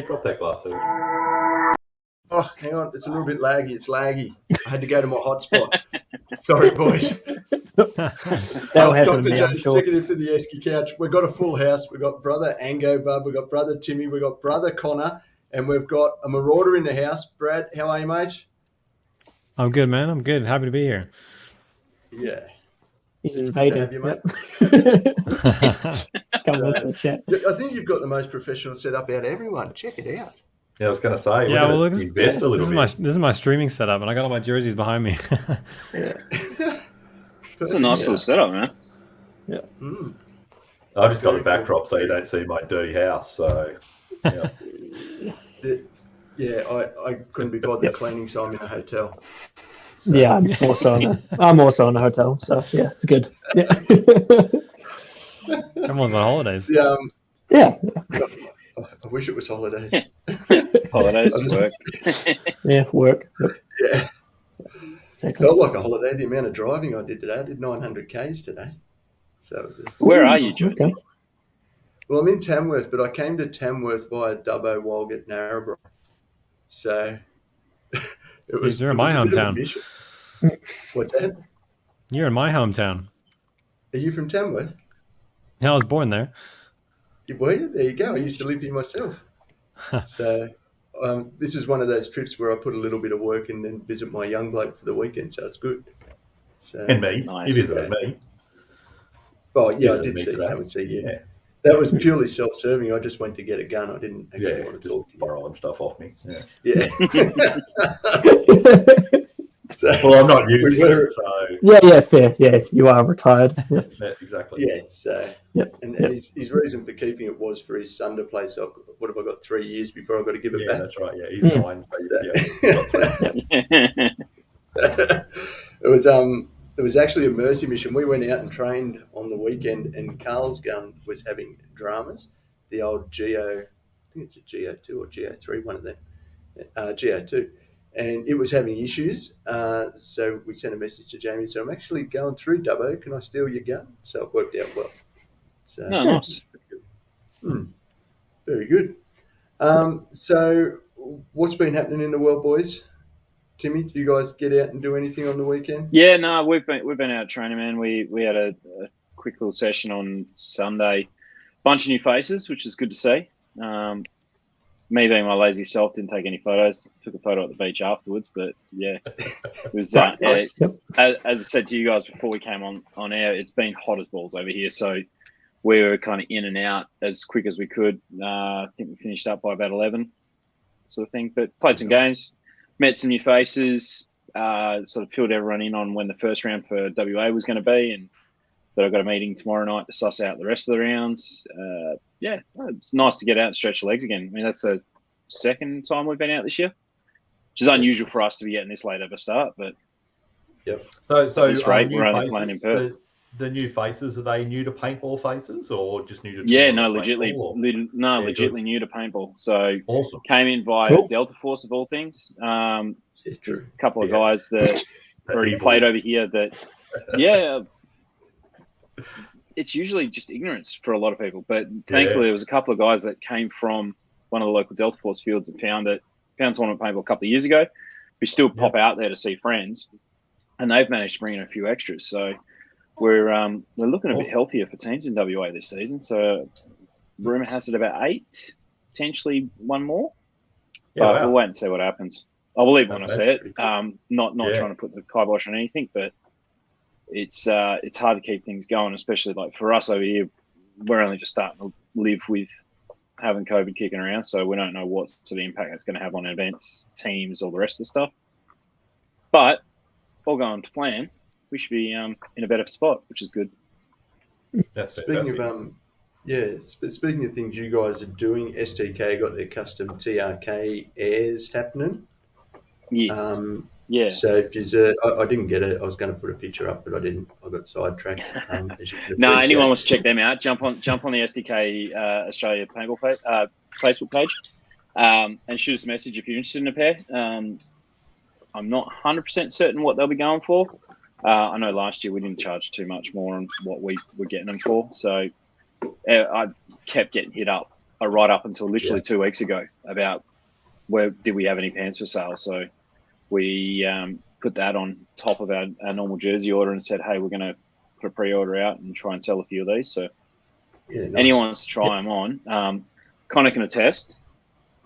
Drop that glass. Oh, hang on. It's a little bit laggy. It's laggy. I had to go to my hotspot. Sorry, boys. That'll happen to me, I'm sure. Checking in for the Eskicouch. We've got a full house. We've got brother Ango Bub. We've got brother Timmy. We've got brother Connor. And we've got a Marauder in the house. Brad, how are you, mate? I'm good, man. I'm good. Happy to be here. Yeah. He's invading. Have you, mate? Come with the chat. I think you've got the most professional setup out of everyone. Check it out. Yeah, I was going to say. Yeah, well, look, invest a little this is my streaming setup, and I got all my jerseys behind me. Yeah. It's a nice little setup, man. Yeah. Mm. I just got a backdrop so you don't see my dirty house. So, yeah. I couldn't be bothered cleaning, so I'm in a hotel. So. Yeah, I'm also in a hotel, so yeah, it's good. Yeah. Everyone's on holidays. Yeah. I wish it was holidays. Holidays work. Yeah, work. Yeah. It felt like a holiday, the amount of driving I did today. I did 900 Ks today. So it was Where are you, George? Okay. Well, I'm in Tamworth, but I came to Tamworth via Dubbo, Walgett, Narrabri. So it was. You're in my hometown. What's that? You're in my hometown. Are you from Tamworth? Yeah, I was born there. Were you? There you go. I used to live here myself. So this is one of those trips where I put a little bit of work and then visit my young bloke for the weekend, so it's good. So, and me. Nice. You visited me. Oh, yeah, I did come and see you. Yeah. That was purely self-serving. I just went to get a gun. I didn't actually want to talk to you. Borrowing stuff off me. Yeah. So, well, I'm not using it, so... Yeah, fair. Yeah, you are retired. Yeah, exactly. Yeah, so... And his reason for keeping it was for his son to play soccer. What have I got, 3 years before I've got to give it back? That's right, yeah. He's 9, so It was actually a mercy mission. We went out and trained on the weekend, and Carl's gun was having dramas. The old Geo, I think it's a Geo2 or Geo3, one of them. Geo2. And it was having issues. So we sent a message to Jamie. So I'm actually going through Dubbo. Can I steal your gun? So it worked out well. So, nice. Very good. So what's been happening in the world, boys? Timmy, do you guys get out and do anything on the weekend? Yeah, no, we've been out training, man. We had a quick little session on Sunday. Bunch of new faces, which is good to see. Me being my lazy self, didn't take any photos. Took a photo at the beach afterwards, but yeah, it was. As I said to you guys before we came on air, it's been hot as balls over here. So we were kind of in and out as quick as we could. I think we finished up by about 11, sort of thing. But played some games, met some new faces, sort of filled everyone in on when the first round for WA was going to be, and that I've got a meeting tomorrow night to suss out the rest of the rounds. Yeah, it's nice to get out and stretch the legs again. I mean, that's the second time we've been out this year, which is unusual for us to be getting this late of a start. But so it's great. We're only playing in Perth. The new faces, are they new to paintball faces or just new to? Yeah, no, legitly new to paintball. So awesome. Came in via Delta Force of all things. Just a couple of guys that already played over here. That it's usually just ignorance for a lot of people, but thankfully there was a couple of guys that came from one of the local Delta Force fields that found tournament paintball a couple of years ago. We still pop out there to see friends, and they've managed to bring in a few extras. So we're looking a bit healthier for teams in WA this season. So rumor has it about 8, potentially one more. But we'll wait and see what happens. I believe when I say it. Not trying to put the kibosh on anything, but it's hard to keep things going, especially like for us over here. We're only just starting to live with having COVID kicking around, so we don't know what sort of impact it's going to have on events, teams, all the rest of the stuff. But all going to plan, we should be in a better spot, which is good. Speaking of things you guys are doing, STK got their custom TRK airs happening. Yes. So if there's I didn't get it. I was going to put a picture up, but I didn't. I got sidetracked. No, anyone wants to check them out, jump on the STK Australia Paintball Facebook page, and shoot us a message if you're interested in a pair. I'm not 100% certain what they'll be going for. I know last year we didn't charge too much more on what we were getting them for. So I kept getting hit up right up until literally 2 weeks ago about where did we have any pants for sale. So we put that on top of our normal jersey order and said, hey, we're going to put a pre-order out and try and sell a few of these. So anyone wants to try them on. Connor can attest.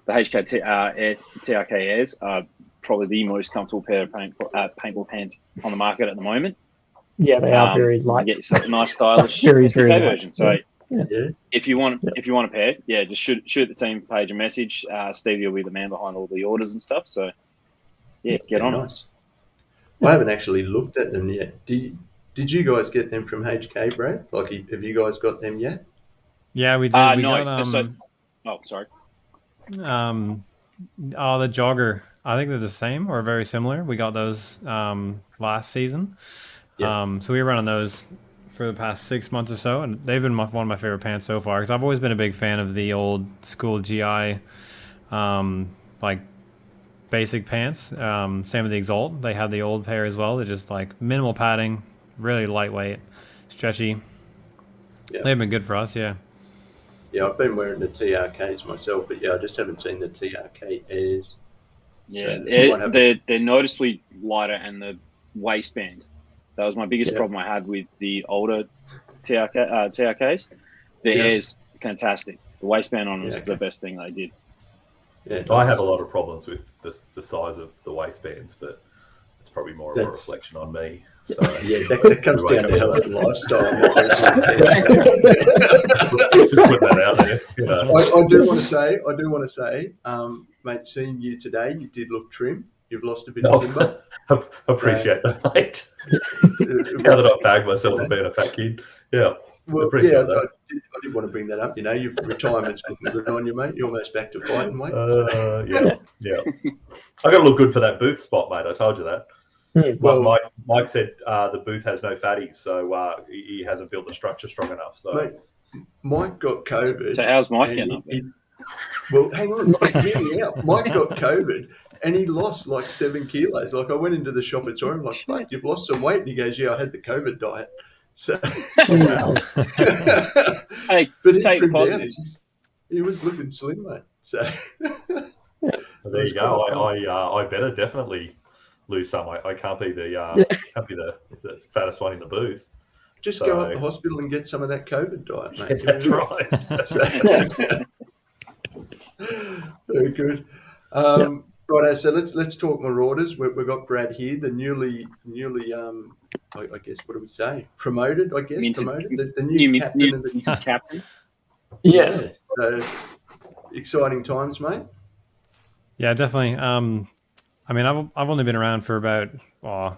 The TRK Airs are probably the most comfortable pair of paintball pants on the market at the moment. Yeah, they are very light. You get yourself a nice stylish very SDK light. version. So Yeah. if you want a pair, just shoot the team page a message. Stevie will be the man behind all the orders and stuff. So get on it. I haven't actually looked at them yet. Did you guys get them from HK, Brad? Like, have you guys got them yet? Yeah, we did. We no. got, Sorry. The jogger. I think they're the same or very similar. We got those last season. Yeah. So we were running those for the past 6 months or so, and they've been one of my favorite pants so far because I've always been a big fan of the old school GI, like basic pants. Same with the Exalt. They had the old pair as well. They're just like minimal padding, really lightweight, stretchy. Yeah. They've been good for us. Yeah. Yeah, I've been wearing the TRKs myself, but I just haven't seen the TRK Airs. Yeah, So they're noticeably lighter, and the waistband. That was my biggest problem I had with the older TRKs. The air's fantastic. The waistband on was the best thing they did. Yeah, I have a lot of problems with the size of the waistbands, but it's probably more of a reflection on me. So, that comes down to health and lifestyle. Just put that out there. You know. I do want to say, mate, seeing you today, you did look trim. You've lost a bit of timber. Appreciate that, mate. Now that I've bagged myself for being a fat kid. Yeah. Well, I did want to bring that up. You know, your retirement's looking good on you, mate. You're almost back to fighting, mate. Yeah. I got to look good for that booth spot, mate. I told you that. Well, Mike said the booth has no fatties, so he hasn't built the structure strong enough. So, mate, Mike got COVID. So how's Mike getting up? Well, hang on, hear me out. Mike got COVID and he lost like 7 kilos. Like I went into the shop and saw him, like, fuck, you've lost some weight. And he goes, yeah, I had the COVID diet. So, hey, but take the positives. He was looking slim, mate. So there you go. I better definitely lose some. I can't be the fattest one in the booth. Just go up the hospital and get some of that COVID diet, mate. That's right. Very good. Right, so let's talk Marauders. We've got Brad here, the newly I guess, what do we say? Promoted, I guess. The new captain of the captain. Yeah. So exciting times, mate. Yeah, definitely. I mean, I've only been around for about a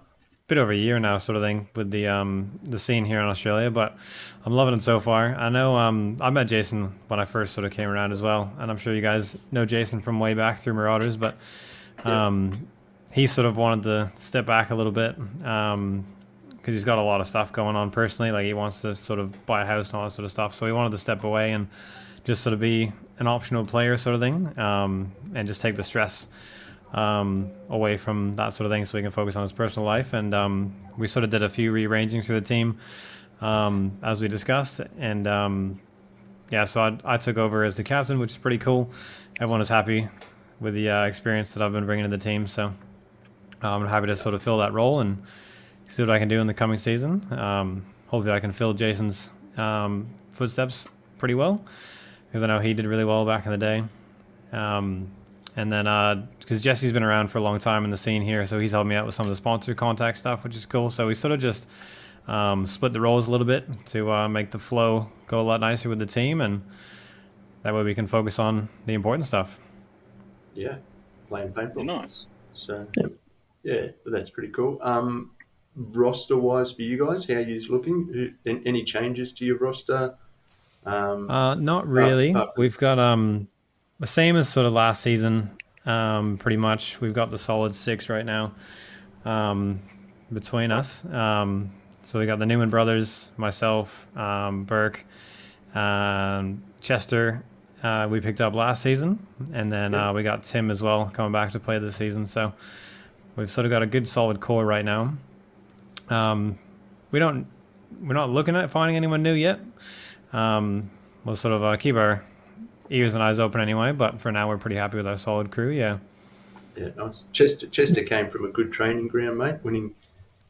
bit over a year now, sort of thing, with the scene here in Australia, but I'm loving it so far. I know I met Jason when I first sort of came around as well, and I'm sure you guys know Jason from way back through Marauders, but he sort of wanted to step back a little bit because he's got a lot of stuff going on personally. Like he wants to sort of buy a house and all that sort of stuff, so he wanted to step away and just sort of be an optional player sort of thing, and just take the stress away from that sort of thing so we can focus on his personal life. And we sort of did a few rearranging through the team as we discussed, and so I took over as the captain, which is pretty cool. Everyone is happy with the experience that I've been bringing to the team, so I'm happy to sort of fill that role and see what I can do in the coming season. Hopefully I can fill Jason's footsteps pretty well, because I know he did really well back in the day. And then, because Jesse's been around for a long time in the scene here, so he's helped me out with some of the sponsor contact stuff, which is cool. So we sort of just split the roles a little bit to make the flow go a lot nicer with the team, and that way we can focus on the important stuff. Yeah, playing paintball. Nice. So, yeah, that's pretty cool. Roster-wise for you guys, how are you looking? Any changes to your roster? Not really. We've got the same as sort of last season, pretty much. We've got the solid 6 right now between us. So we got the Newman brothers, myself, Burke, Chester. We picked up last season, and then we got Tim as well coming back to play this season. So we've sort of got a good solid core right now. We're not looking at finding anyone new yet. We'll sort of keep our ears and eyes open anyway, but for now we're pretty happy with our solid crew. Yeah, nice. Chester came from a good training ground, mate, winning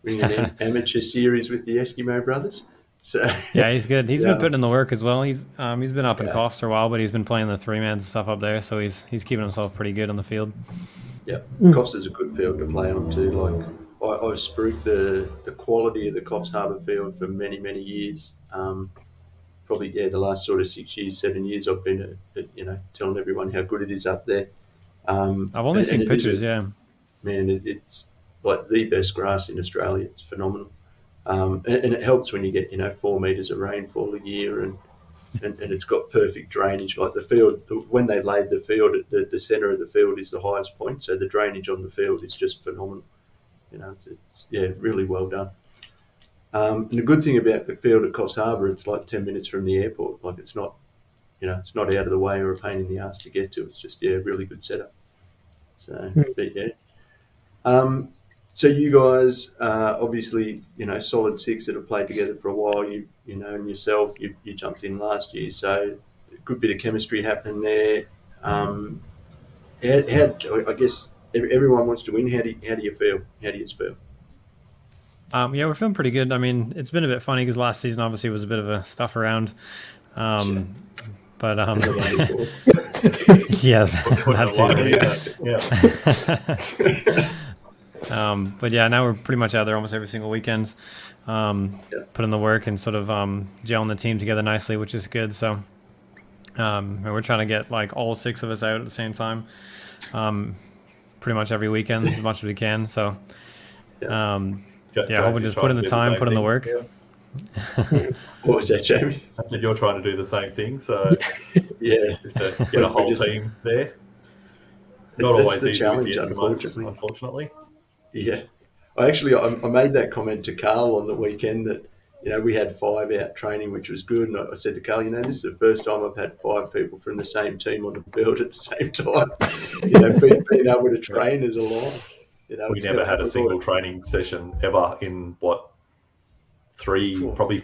an amateur series with the Eskimo brothers. So yeah, he's good. He's been putting in the work as well. He's been up in Coffs for a while, but he's been playing the 3-man stuff up there, so he's keeping himself pretty good on the field. Yeah, Coffs is a good field to play on too. Like I've spruiked the quality of the Coffs Harbour field for many years. Probably the last sort of 6 years, 7 years, I've been telling everyone how good it is up there. I've only seen pictures. Man, it's like the best grass in Australia. It's phenomenal, and it helps when you get 4 meters of rainfall a year, and it's got perfect drainage. Like the field, when they laid the field, the centre of the field is the highest point, so the drainage on the field is just phenomenal. It's really well done. And the good thing about the field at Coffs Harbour, it's like 10 minutes from the airport. Like it's not, it's not out of the way or a pain in the ass to get to. It's just really good setup. So, but yeah. So you guys, obviously, solid 6 that have played together for a while. You and yourself, you jumped in last year, so a good bit of chemistry happening there. How I guess everyone wants to win. How do you feel? How do you feel? We're feeling pretty good. I mean, it's been a bit funny because last season obviously was a bit of a stuff around. Sure. But yeah, that's it. But yeah, now we're pretty much out there almost every single weekend, putting the work and sort of gelling the team together nicely, which is good. So and we're trying to get like all 6 of us out at the same time, pretty much every weekend as much as we can. So hoping just put in the time, put in the work. What was that, Jamie? I said you're trying to do the same thing, so just to get a whole team there. Not always the easy challenge, with the Eskimos, unfortunately. Yeah, I made that comment to Carl on the weekend that we had 5 out training, which was good, and I said to Carl, this is the first time I've had 5 people from the same team on the field at the same time. Being able to train as a line. We never had a single training session ever in probably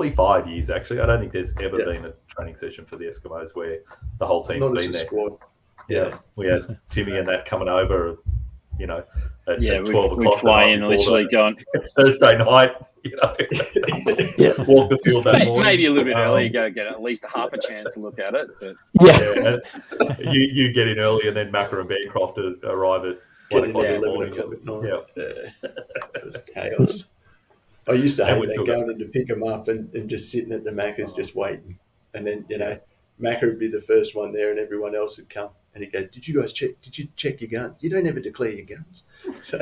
5 years actually. I don't think there's ever been a training session for the Eskimos where the whole team's been there. Squad. Yeah, we had Timmy and that coming over, at 12 o'clock. We'd fly in literally going Thursday night, walk the field that morning. Maybe a little bit early, go get at least half a chance to look at it. But you get in early, and then Macca and Bancroft arrive at 1 o'clock in the morning. It was chaos. I used to hate that, going in to pick them up and just sitting at the Macca's just waiting. And then, Macca would be the first one there and everyone else would come. And he'd go, did you check your guns? You don't ever declare your guns. So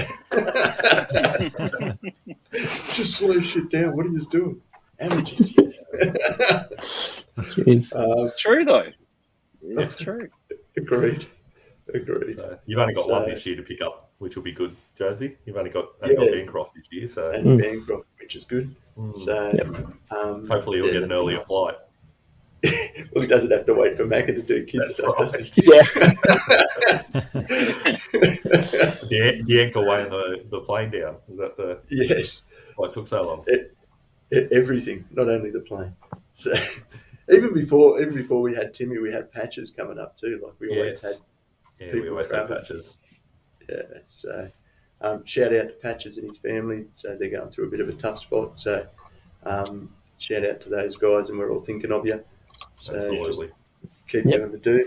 just slow shit down. What are you doing? Amateurs. It's true, though. It's true. Agreed. So you've only got one this year to pick up, which will be good, Josie. You've only got Bancroft this year, so and Bancroft, which is good. So hopefully you'll get an earlier flight. Well, he doesn't have to wait for Macca to do kids stuff, does he? The anchor weighing the plane down. Is that the? Yes. Why it took so long? Everything, not only the plane. So even before we had Timmy, we had Patches coming up too. Like we always had. Yeah, we always had Patches. Yeah. So shout out to Patches and his family. So they're going through a bit of a tough spot. So shout out to those guys, and we're all thinking of you. So absolutely. Keep doing the do.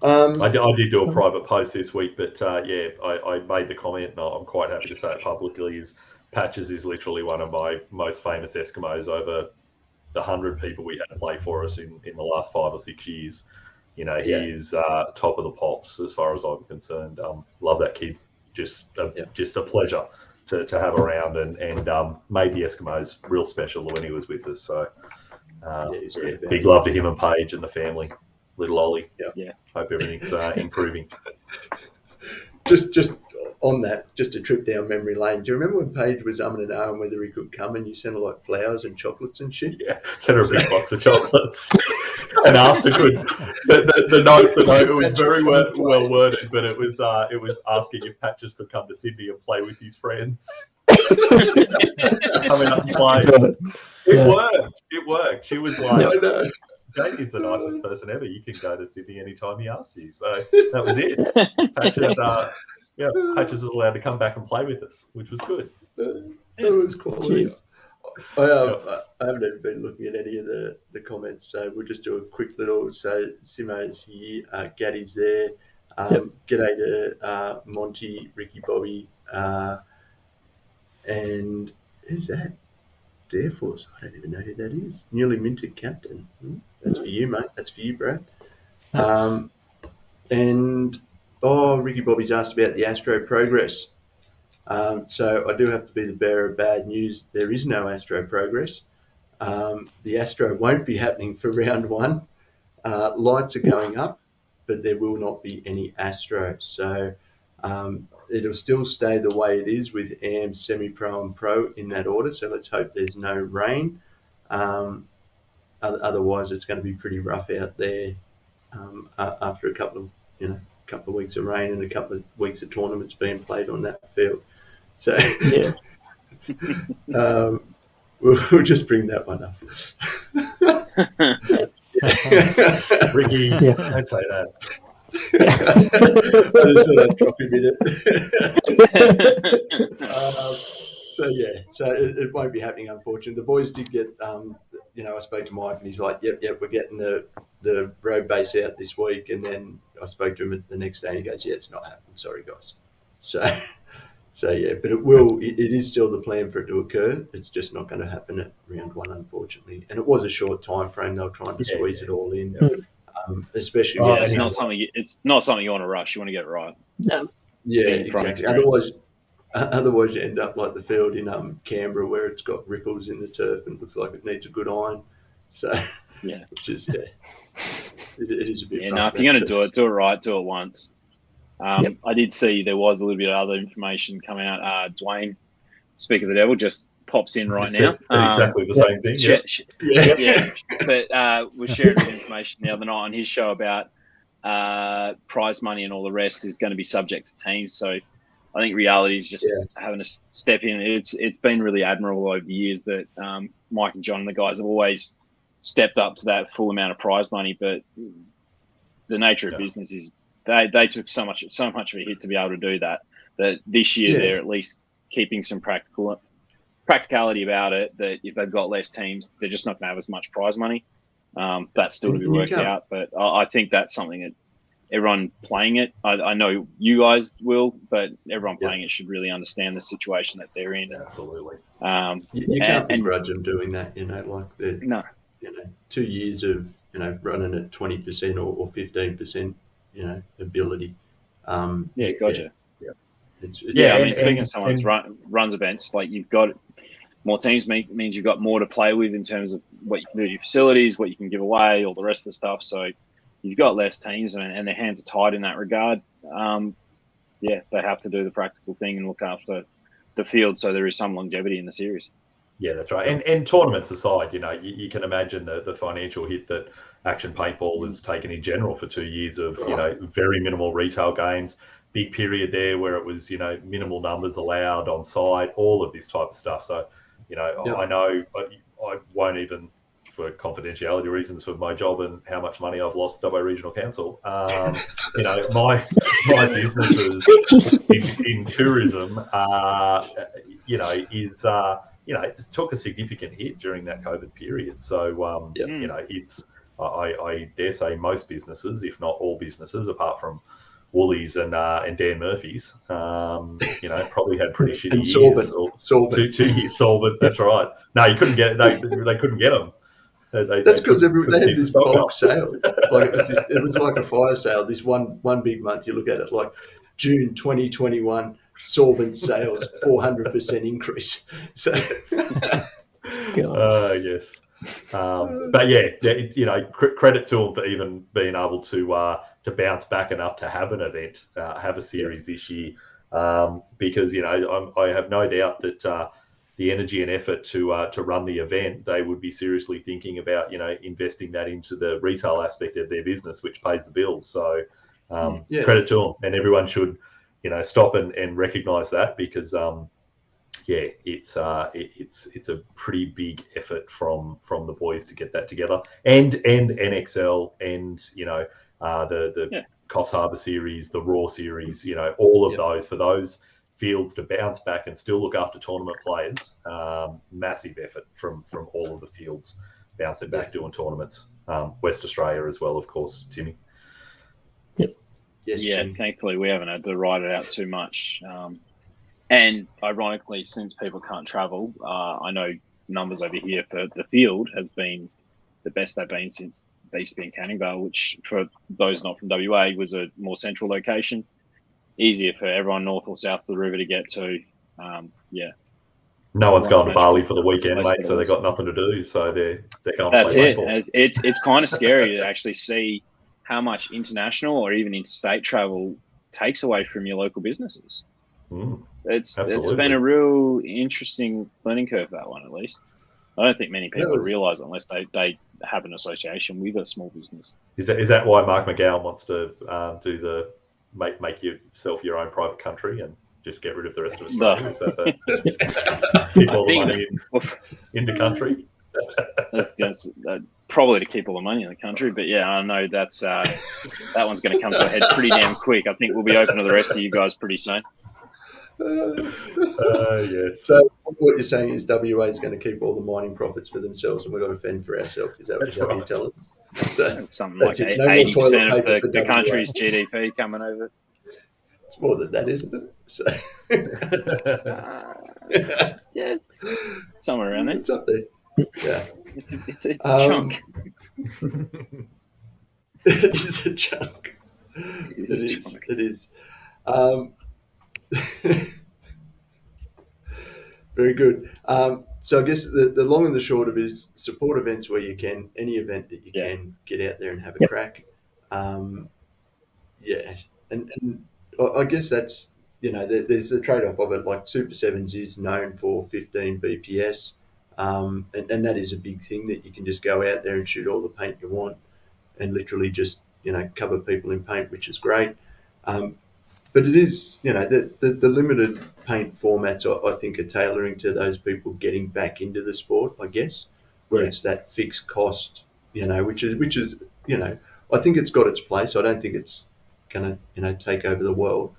I did do a private post this week, but I made the comment, and I'm quite happy to say it publicly, is Patches is literally one of my most famous Eskimos over the 100 people we had to play for us in the last 5 or 6 years. He is top of the pops as far as I'm concerned. Love that kid. Just a pleasure to have around, and made the Eskimos real special when he was with us. So big love to him and Paige and the family. Little Ollie. Yeah. Hope everything's improving. Just on that, just a trip down memory lane. Do you remember when Paige was umming and ahhing whether he could come and you sent her like flowers and chocolates and shit? Yeah, sent her a big box of chocolates and asked her the note it was very well worded, but it was asking if Patches could come to Sydney and play with his friends. Coming up and play. It worked. She was like, Jamie's the nicest person ever. You can go to Sydney anytime he asks you. So that was it. Patches was allowed to come back and play with us, which was good. It was quality. I haven't even been looking at any of the comments, so we'll just do a quick little. So Simo's here, Gaddy's there. G'day to Monty, Ricky, Bobby, and who's that? There for us. I don't even know who that is. Newly minted captain. That's for you, mate. That's for you, Brad. And Ricky Bobby's asked about the Astro progress. So I do have to be the bearer of bad news. There is no Astro progress. The Astro won't be happening for round one. Lights are going up, but there will not be any Astro. So it'll still stay the way it is with AM, semi-pro and pro in that order. So let's hope there's no rain. Otherwise, it's going to be pretty rough out there after a couple of weeks of rain and a couple of weeks of tournaments being played on that field. So we'll just bring that one up. Ricky, don't say that. I just thought I'd drop him in it. So it won't be happening, unfortunately. The boys did get, I spoke to Mike and he's like, yep, we're getting the road base out this week. And then I spoke to him the next day and he goes, yeah, it's not happening. Sorry, guys. So yeah, but it is still the plan for it to occur. It's just not going to happen at round one, unfortunately. And it was a short time frame. They were trying to squeeze it all in, especially. It's not something you want to rush. You want to get it right. No. Yeah, exactly. Otherwise, you end up like the field in Canberra where it's got ripples in the turf and looks like it needs a good iron. So yeah, which is it is a bit. Yeah, no, if you're going to do it right. Do it once. I did see there was a little bit of other information coming out. Dwayne, speak of the devil, just pops in right now. Exactly the same thing. Yeah. But was sharing information the other night on his show about prize money and all the rest is going to be subject to teams. So I think reality is just having to step in. It's been really admirable over the years that Mike and John and the guys have always stepped up to that full amount of prize money. But the nature of business is they took so much of a hit to be able to do that. That this year they're at least keeping some practicality about it. That if they've got less teams, they're just not going to have as much prize money. That's still to be worked out. But I think that's something that everyone playing it, I know you guys will, but everyone playing it should really understand the situation that they're in. Absolutely. You can't begrudge them doing that, No. 2 years of, running at 20% or 15%, ability. Gotcha. Yeah. I mean, speaking of someone that runs events, like you've got more teams means you've got more to play with in terms of what you can do to your facilities, what you can give away, all the rest of the stuff. So you've got less teams and their hands are tied in that regard. They have to do the practical thing and look after the field so there is some longevity in the series. Yeah, that's right. And tournaments aside, you can imagine the financial hit that Action Paintball has taken in general for 2 years of, very minimal retail games, big period there where it was, minimal numbers allowed on site, all of this type of stuff. So, I know I won't even, for confidentiality reasons for my job and how much money I've lost WA Regional Council, my businesses in tourism, took a significant hit during that COVID period. So, it's, I dare say most businesses, if not all businesses, apart from Woolies and Dan Murphy's, probably had pretty shitty years. Solvent. 2 years solvent. That's right. No, you couldn't get it. They couldn't get them. That's because they had this bulk sale. Like it was like a fire sale. This one big month, you look at it like June 2021 solvent sales 400% increase. So yes. But credit to them for even being able to bounce back enough to have an event, have a series this year. because I have no doubt that the energy and effort to run the event, they would be seriously thinking about investing that into the retail aspect of their business, which pays the bills. So credit to them, and everyone should stop and recognise that, because it's a pretty big effort from the boys to get that together, and NXL, and the Coffs Harbour series, the Raw series, all of those, for those fields to bounce back and still look after tournament players. Massive effort from all of the fields bouncing back, doing tournaments. West Australia as well, of course, Jimmy. Yes, yeah, Jimmy. thankfully we haven't had to ride it out too much. And ironically, since people can't travel, I know numbers over here for the field has been the best they've been since they used to be in Canning Vale, which for those not from WA was a more central location. Easier for everyone north or south of the river to get to. No one's going to Bali for the weekend, mate, so they've got nothing to do. So they're going That's to play it. paintball. It's kind of scary to actually see how much international or even interstate travel takes away from your local businesses. It's been a real interesting learning curve, that one, at least. I don't think many people realise it unless they have an association with a small business. Is that why Mark McGowan wants to do the make yourself your own private country and just get rid of the rest of Australia? Is that keep all the money into country? That's probably to keep all the money in the country, but yeah, I know that's that one's going to come to a head pretty damn quick. I think we'll be open to the rest of you guys pretty soon. Yes. So what you're saying is WA is going to keep all the mining profits for themselves, and we've got to fend for ourselves. Is that what you're telling us? So it's something like 80% of the country's GDP coming over. It's more than that, isn't it? So yeah, it's somewhere around there. It's up there. Yeah, it's a chunk. It is a chunk. It is. Very good. So I guess the long and the short of it is support events where you can, any event that you can, get out there and have a crack. And I guess that's, there's a trade-off of it. Like Super Sevens is known for 15 BPS, and that is a big thing, that you can just go out there and shoot all the paint you want and literally just, cover people in paint, which is great. But it is, the limited paint formats, I think, are tailoring to those people getting back into the sport, I guess, where it's that fixed cost, which is, I think it's got its place. I don't think it's going to, take over the world.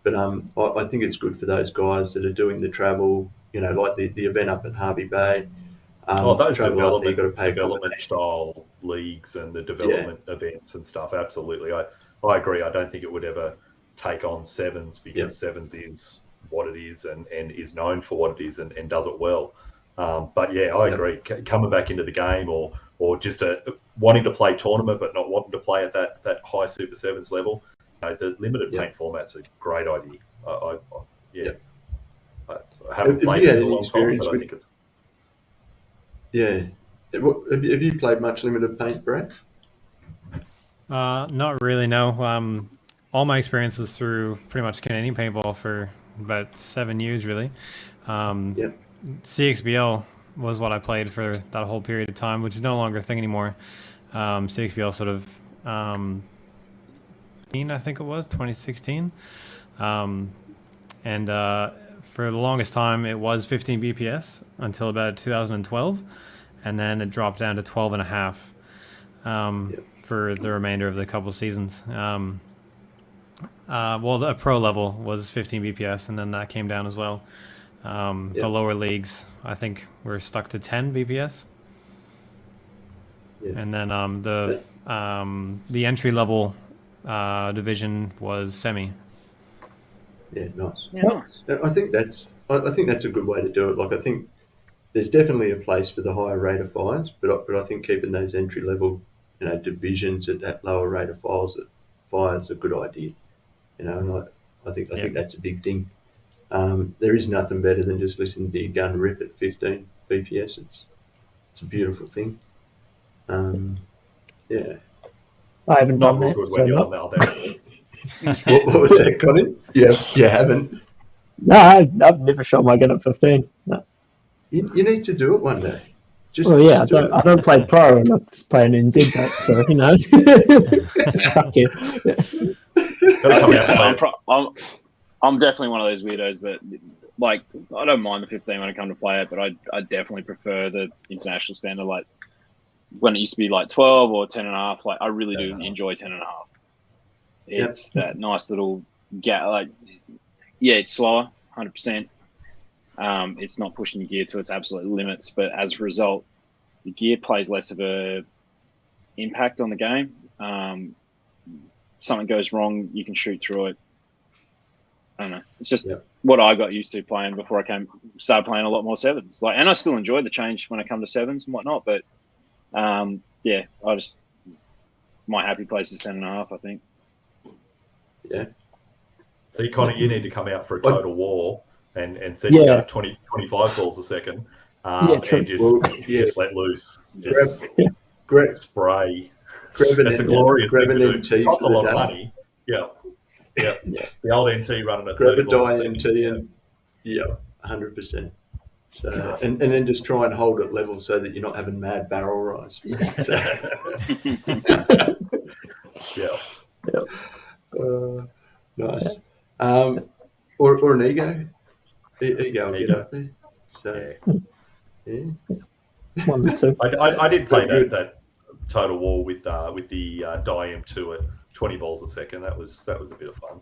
But I think it's good for those guys that are doing the travel, like the event up at Harvey Bay. Those development style leagues and the development events and stuff, absolutely. I agree. I don't think it would ever take on Sevens, because Sevens is what it is and is known for what it is and does it well. But yeah, I agree. Coming back into the game, or just wanting to play tournament but not wanting to play at that high Super Sevens level, the limited paint format's a great idea. I haven't played it in a long time, but I think it's... Yeah. Have you played much limited paint, Brad? Not really, no. All my experience was through pretty much Canadian paintball for about 7 years, really. CXBL was what I played for that whole period of time, which is no longer a thing anymore. CXBL sort of, I think it was 2016, and for the longest time it was 15 BPS until about 2012, and then it dropped down to 12 and a half for the remainder of the couple seasons. The pro level was 15 BPS, and then that came down as well. The lower leagues, I think, were stuck to 10 BPS. And then the entry level division was semi. Yeah, nice. Yeah, nice. I think that's a good way to do it. Like, I think there's definitely a place for the higher rate of fires, but I think keeping those entry level, divisions at that lower rate of fires is a good idea. And I think that's a big thing. There is nothing better than just listening to your gun rip at 15 BPS. It's a beautiful thing. I haven't done that. What was that, Connie? Yeah, you haven't. No, I've never shot my gun at 15. No. You need to do it one day. Well, yeah, just do it. I don't play pro, and I just play an NZ mate, so just stuck here. I'm definitely one of those weirdos that, like, I don't mind the 15 when I come to play it, but I definitely prefer the international standard. Like, when it used to be like 12 or 10.5, like, I really do enjoy 10.5. It's that nice little gap. Like, yeah, it's slower, 100%. It's not pushing your gear to its absolute limits, but as a result, the gear plays less of a impact on the game. Something goes wrong, you can shoot through it. I don't know. It's just what I got used to playing before I started playing a lot more sevens. Like, and I still enjoy the change when I come to sevens and whatnot. But my happy place is 10.5. I think. Yeah. So, Connor, you need to come out for a total war and set you up 25 balls a second, and just let loose, just spray. That's a glorious thing to do. Costs a lot of money. Yeah. The old NT running at 30 balls a second. and 100%. So, and then just try and hold it level so that you're not having mad barrel rise. Nice. Or an ego. Ego will get up there. So, yeah. 1 to 2. I did play that total war with the Diem 2 at 20 balls a second. That was a bit of fun,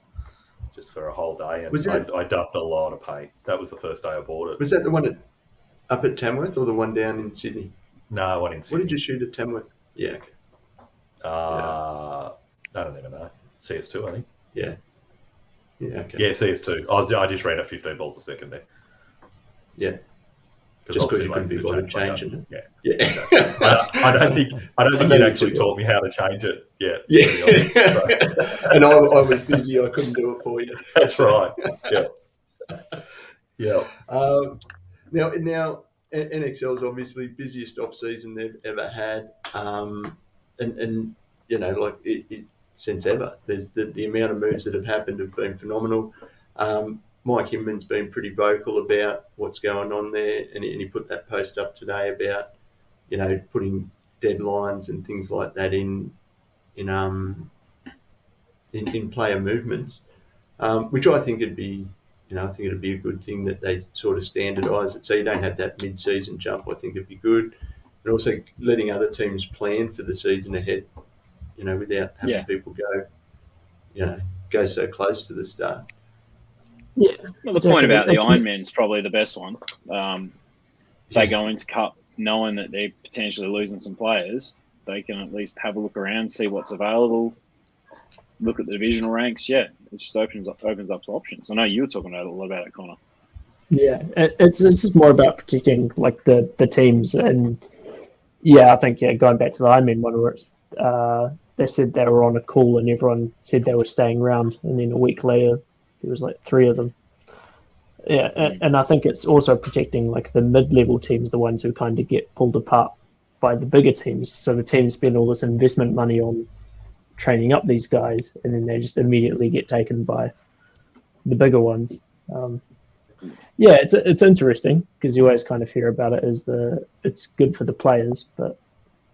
just for a whole day. And I dumped a lot of paint. That was the first day I bought it. Was that the one up at Tamworth or the one down in Sydney? No, one in Sydney. What did you shoot at Tamworth? Yeah. I don't even know. CS2, I think. Yeah. Yeah. Okay. Yeah, CS2. I just ran at 15 balls a second there. Yeah. Just because you couldn't be bothered changing it. Yeah. I don't think you'd actually taught me how to change it yet. Yeah. To be honest, so. And I was busy. I couldn't do it for you. That's right. Yeah. Now, NXL is obviously busiest off season they've ever had, and since ever. There's the amount of moves that have happened have been phenomenal. Mike Hinman's been pretty vocal about what's going on there, and he put that post up today about, putting deadlines and things like that in player movements, which I think it'd be, I think it'd be a good thing that they sort of standardise it so you don't have that mid-season jump. I think it'd be good, and also letting other teams plan for the season ahead, without having people go so close to the start. Yeah. Well, the point about the Ironman's probably the best one. They go into Cup knowing that they're potentially losing some players. They can at least have a look around, see what's available, look at the divisional ranks. Yeah, it just opens up to options. I know you were talking a lot about it, Connor. Yeah, it's just more about protecting like the teams, and I think going back to the Ironman one where it's they said they were on a call and everyone said they were staying around, and then a week later there was like 3 of them. Yeah, and I think it's also protecting like the mid-level teams, the ones who kind of get pulled apart by the bigger teams. So the teams spend all this investment money on training up these guys, and then they just immediately get taken by the bigger ones. It's interesting because you always kind of hear about it as it's good for the players, but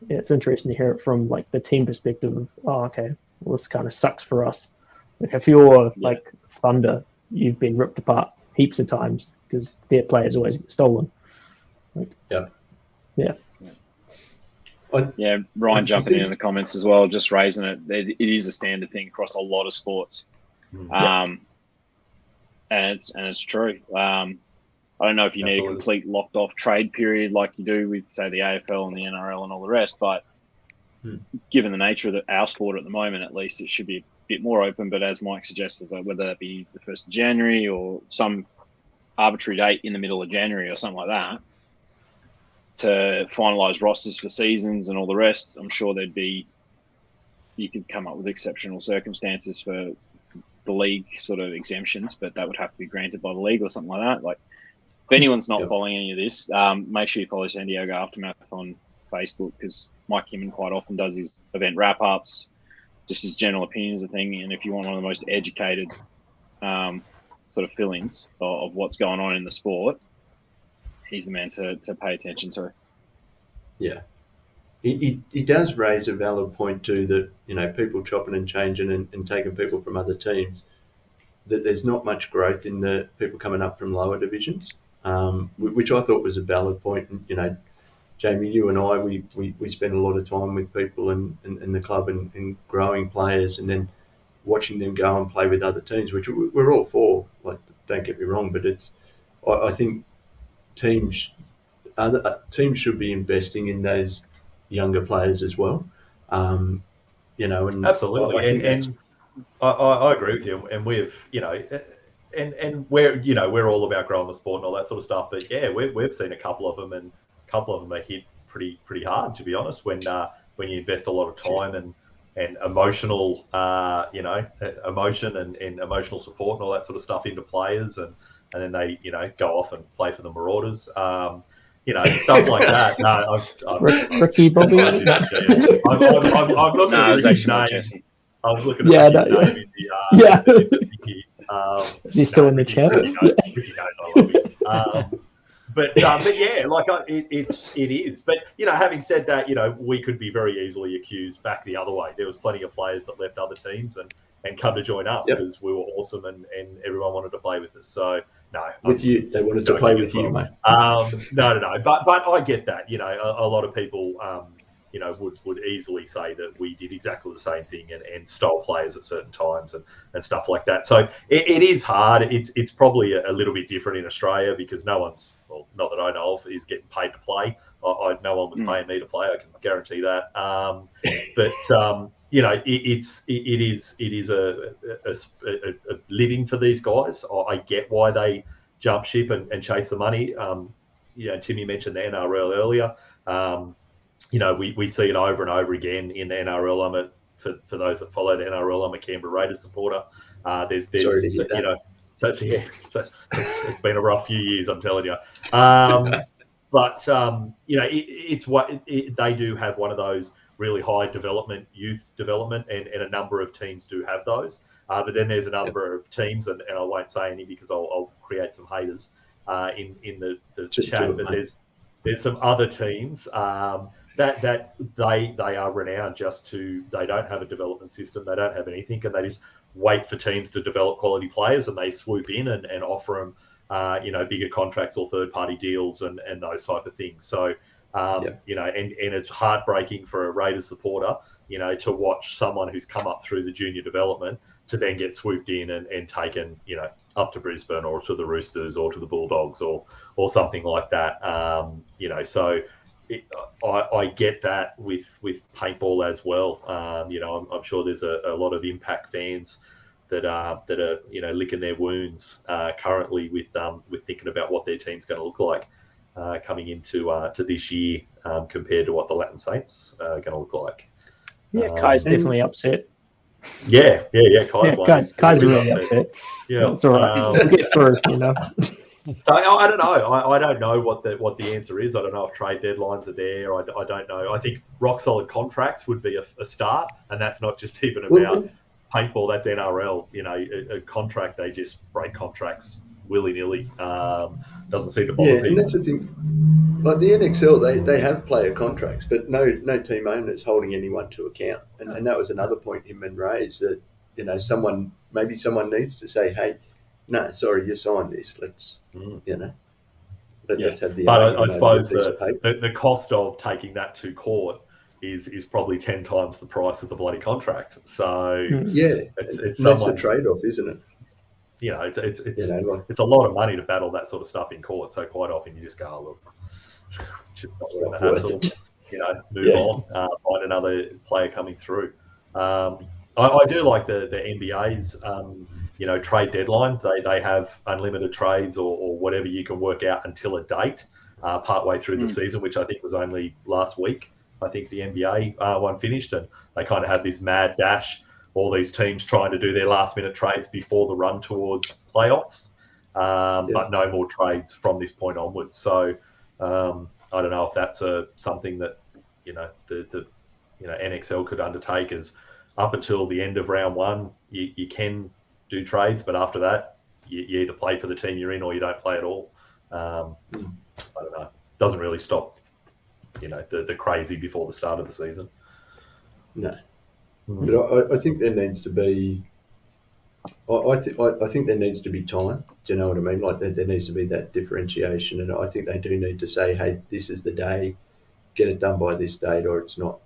it's interesting to hear it from like the team perspective of, okay, well, this kind of sucks for us. Like if you're like Thunder, you've been ripped apart heaps of times because their players always get stolen. Ryan jumping in the comments as well, just raising it. It is a standard thing across a lot of sports, and it's true. I don't know if you need a complete locked off trade period like you do with, say, the AFL and the NRL and all the rest, but given the nature of our sport at the moment, at least it should be a bit more open. But as Mike suggested, whether that be the 1st of January or some arbitrary date in the middle of January or something like that, to finalise rosters for seasons and all the rest, I'm sure you could come up with exceptional circumstances for the league sort of exemptions, but that would have to be granted by the league or something like that. Like, if anyone's not following any of this, make sure you follow San Diego Aftermath on Facebook, because Mike Kimman quite often does his event wrap-ups, just his general opinions of thing. And if you want one of the most educated sort of feelings of what's going on in the sport, he's the man to pay attention to. Yeah. He does raise a valid point too, that people chopping and changing and taking people from other teams, that there's not much growth in the people coming up from lower divisions, which I thought was a valid point. And Jamie, you and I, we spend a lot of time with people in the club and growing players, and then watching them go and play with other teams, which we're all for. Like, don't get me wrong, but I think teams should be investing in those younger players as well. And absolutely, and I agree with you. And we've and we're all about growing the sport and all that sort of stuff. But yeah, we've seen a couple of them, and a couple of them are hit pretty hard, to be honest. When you invest a lot of time and emotional emotion and emotional support and all that sort of stuff into players, and then they go off and play for the Marauders. Stuff like that. No, Ricky Bobby. I'm looking at his name. I was looking at his name in the Is he still in the chat? Ricky knows I love him. But yeah, like it is. But having said that, we could be very easily accused back the other way. There was plenty of players that left other teams and come to join us because we were awesome and everyone wanted to play with us. So no, they wanted to play with you, mate. No. But I get that. A lot of people would easily say that we did exactly the same thing and stole players at certain times and stuff like that. So it is hard. It's probably a little bit different in Australia because no one's, well, not that I know of, is getting paid to play. No one was paying me to play. I can guarantee that. It is a living for these guys. I get why they jump ship and chase the money. Timmy mentioned the NRL earlier. We see it over and over again in the NRL. For those that follow the NRL, I'm a Canberra Raiders supporter. There's Sorry to hear that. So it's been a rough few years, I'm telling you. But it's what they do have, one of those really high youth development, and a number of teams do have those. But then there's a number of teams, and I won't say any because I'll create some haters in the chat. But there's some other teams that they are renowned they don't have a development system, they don't have anything, and they just wait for teams to develop quality players, and they swoop in and offer them bigger contracts or third-party deals and those type of things. So and it's heartbreaking for a Raiders supporter to watch someone who's come up through the junior development to then get swooped in and taken up to Brisbane or to the Roosters or to the Bulldogs or something like that. So I get that with paintball as well. I'm sure there's a lot of Impact fans that are licking their wounds currently with thinking about what their team's going to look like coming into to this year compared to what the Latin Saints are going to look like. Yeah, Kai's definitely upset. Yeah. Kai's really upset. Yeah, it's all right. We'll get through, So I don't know. I don't know what the answer is. I don't know if trade deadlines are there. I don't know. I think rock solid contracts would be a start, and that's not just even about paintball. That's NRL. A contract, they just break contracts willy-nilly. Doesn't seem to bother people. And that's the thing. Like the NXL, they have player contracts, but no team owners holding anyone to account. And that was another point Hinman raised, that someone needs to say, hey, no, sorry, you signed this. Let's let's have the. But I suppose the cost of taking that to court is probably 10 times the price of the bloody contract. So it's that's the trade-off, isn't it? It's a lot of money to battle that sort of stuff in court. So quite often you just go, oh, look, move on, find another player coming through. I do like the NBA's trade deadline. They have unlimited trades or whatever you can work out until a date partway through the season, which I think was only last week. I think the NBA one finished, and they kind of had this mad dash, all these teams trying to do their last minute trades before the run towards playoffs, but no more trades from this point onwards. So I don't know if that's something that the NXL could undertake as up until the end of round one, you can do trades, but after that, you either play for the team you're in or you don't play at all. I don't know. Doesn't really stop, the crazy before the start of the season. No, but I think there needs to be. I think there needs to be time. Do you know what I mean? Like there needs to be that differentiation, and I think they do need to say, "Hey, this is the day. Get it done by this date, or it's not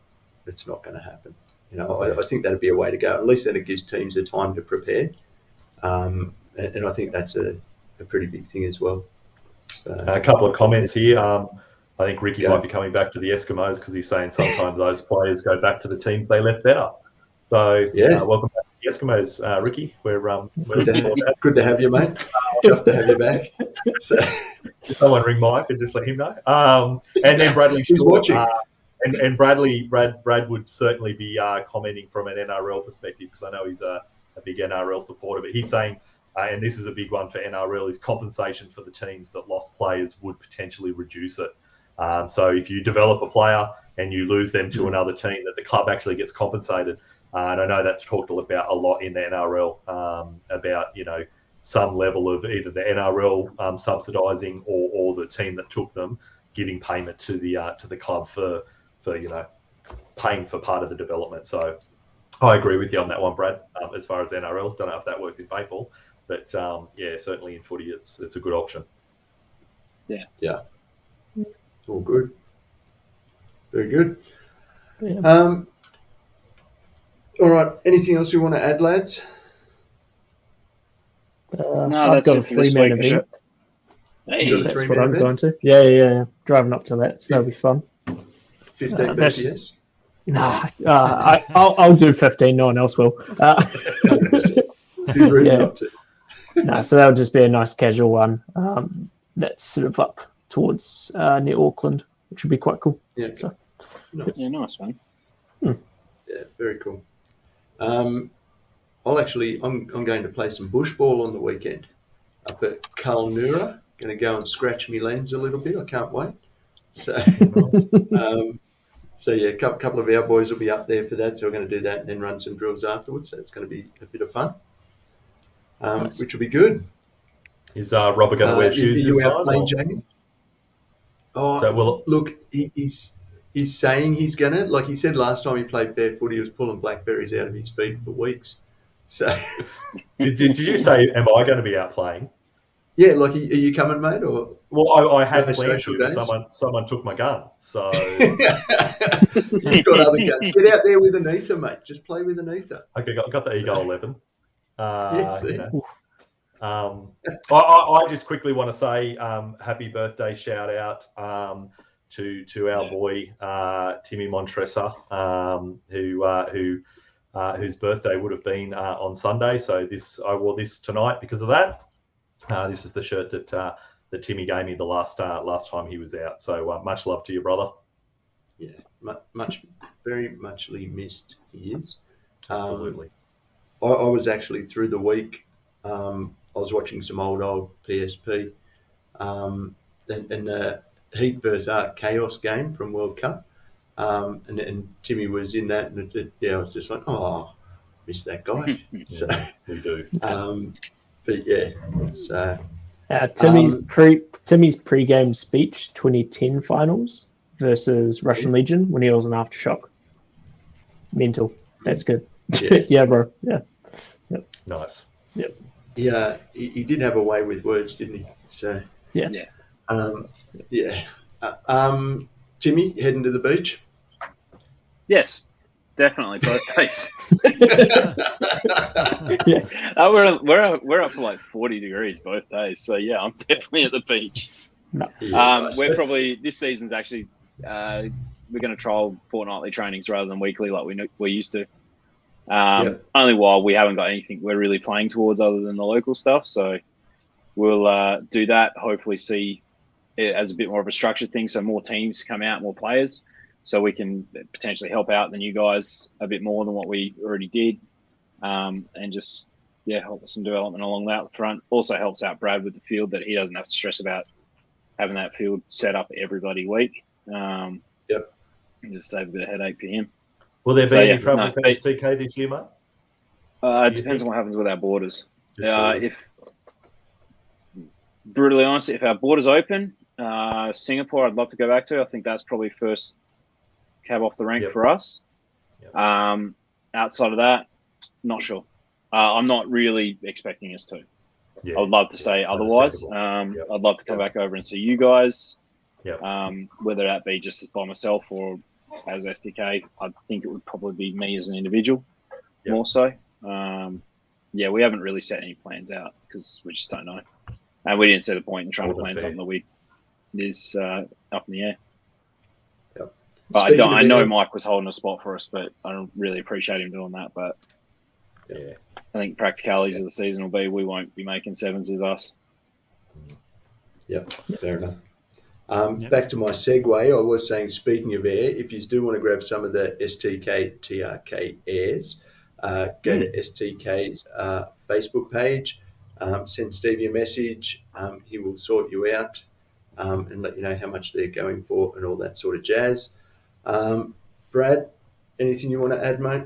going to happen." I think that'd be a way to go. At least then it gives teams the time to prepare, and I think that's a pretty big thing as well. So, a couple of comments here. I think Ricky might be coming back to the Eskimos because he's saying sometimes those players go back to the teams they left better. So welcome back to the Eskimos, Ricky. We're good to have you, mate. Tough to have you back. So, someone ring Mike and just let him know. And then Bradley, who's watching? And Brad would certainly be commenting from an NRL perspective because I know he's a big NRL supporter. But he's saying, and this is a big one for NRL, is compensation for the teams that lost players would potentially reduce it. So if you develop a player and you lose them to another team, that the club actually gets compensated. And I know that's talked about a lot in the NRL about, some level of either the NRL subsidising or the team that took them giving payment to the club for paying for part of the development. So I agree with you on that one, Brad. As far as NRL, don't know if that works in paintball, but certainly in footy, it's a good option. Yeah. All good. Very good. Yeah. All right. Anything else you want to add, lads? No, I've that's got a it for this 3-man week. event. Hey, That's what I'm going to. Yeah. Driving up to that, so that'll be fun. 15 that's- BPS? Nah, I'll do 15. No one else will. Too rude Yeah. not to. No, so that'll just be a nice casual one. That's sort of up towards near Auckland, which would be quite cool. Yeah. So, Nice. yeah, nice one. Yeah, very cool. I'm going to play some bush ball on the weekend up at Kalnura. Going to go and scratch my lens a little bit. I can't wait. So, a couple of our boys will be up there for that. So we're going to do that and then run some drills afterwards. So it's going to be a bit of fun, Nice. which will be good. Is Robert going to wear shoes Are you this out time? playing, Jamie? Oh, look, he's saying he's going to. Like he said last time he played barefoot, he was pulling blackberries out of his feet for weeks. So, Did you say, am I going to be out playing? yeah, like, are you coming, mate? Or Well, I had No planned social to, but days? someone took my gun. So you've got other guns. Get out there with an ether, mate. Just play with an ether. okay, got the Eagle 11. Yes, I just quickly want to say happy birthday shout out to our boy Timmy Montressa, whose birthday would have been on Sunday. So I wore this tonight because of that. This is the shirt that Timmy gave me the last time he was out. So much love to you, brother. Yeah, very muchly missed. He is. Absolutely. I was actually through the week. I was watching some old PSP, and the Heat versus Chaos game from World Cup, and Timmy was in that, and I was just like, oh, miss that guy. So We do. but yeah, so Timmy's pre-game speech 2010 finals versus Russian Legion when he was an aftershock. Mental. That's good. Yeah. Yeah, bro. Yeah. Nice. Yep. Yeah, he did have a way with words, didn't he? So Yeah. Timmy, heading to the beach? Yes, definitely both days. Yes. We're up to like 40 degrees both days, so yeah, I'm definitely at the beach. No. We're probably this season's actually we're going to trial fortnightly trainings rather than weekly like we used to. Only while we haven't got anything we're really playing towards other than the local stuff, so we'll do that. Hopefully, see it as a bit more of a structured thing, so more teams come out, more players, so we can potentially help out the new guys a bit more than what we already did, and just help with some development along that front. Also helps out Brad with the field, that he doesn't have to stress about having that field set up every bloody week. And just save a bit of headache for him. Will there be any trouble for STK this year, mate? It depends on what happens with our borders. If brutally honest, if our borders open, Singapore, I'd love to go back to. I think that's probably first cab off the rank for us. Outside of that, not sure. I'm not really expecting us to. I would love to say otherwise. I'd love to come back over and see you guys. Whether that be just by myself or as SDK, I think it would probably be me as an individual more so. We haven't really set any plans out because we just don't know. And we didn't set a point in trying to plan something that is up in the air. But I know Mike was holding a spot for us, but I don't really appreciate him doing that. But I think practicalities of the season will be we won't be making sevens as us. Yep, fair enough. Back to my segue, I was saying, speaking of air, if you do want to grab some of the STK TRK airs, go to STK's Facebook page, send Stevie a message. He will sort you out and let you know how much they're going for and all that sort of jazz. Brad, anything you want to add, mate?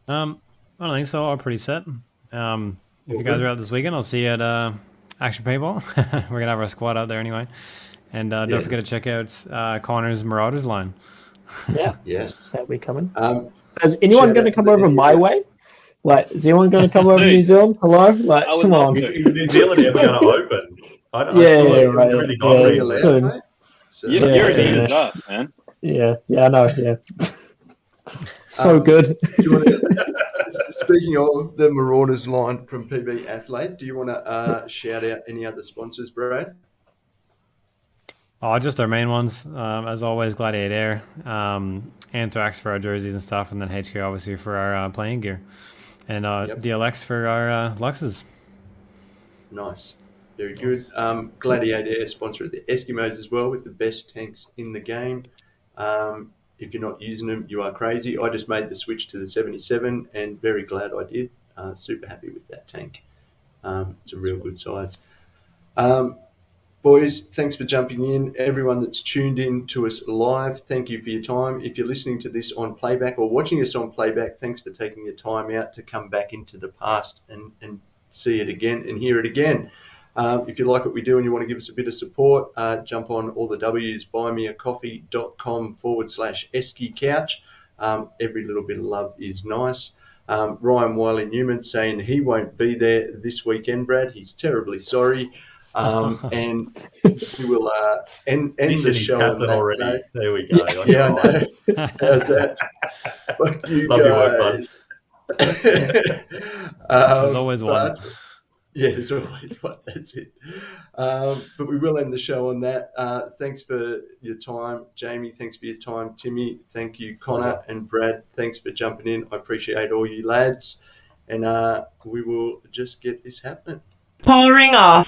I don't think so. I'm pretty set. If you guys are out this weekend, I'll see you at Action Paintball. We're gonna have our squad out there anyway, and don't forget to check out Connor's Marauders line. Yes, that'll be coming. Is anyone going to come over my way? Like, is anyone going to come over to New Zealand? Hello, like, come on. Is New Zealand ever going to open? Right. Soon. You're as in as us, man. Yeah, I know. Yeah, so good. Speaking of the Marauders line from PB Athlete, do you want to shout out any other sponsors, Brad? Oh, just our main ones. As always, Gladiator Air, Anthrax for our jerseys and stuff, and then HK obviously for our playing gear, and DLX for our Luxes. Nice. Very good. Gladiator Air sponsor of the Eskimos as well, with the best tanks in the game. If you're not using them, you are crazy. I just made the switch to the 77 and very glad I did. Super happy with that tank. It's a real good size. Boys, thanks for jumping in. Everyone that's tuned in to us live, thank you for your time. If you're listening to this on playback or watching us on playback, thanks for taking your time out to come back into the past and see it again and hear it again. If you like what we do and you want to give us a bit of support, jump on all the W's, buymeacoffee.com/Eskicouch. Every little bit of love is nice. Ryan Wiley-Newman saying he won't be there this weekend, Brad. He's terribly sorry. And we will end the show on that already. note. There we go. I know. How's that? Fuck you guys. There's always one. Yeah, there's always one. That's it. But we will end the show on that. Thanks for your time, Jamie. Thanks for your time, Timmy. Thank you, Connor and Brad. Thanks for jumping in. I appreciate all you lads. And we will just get this happening. Powering off.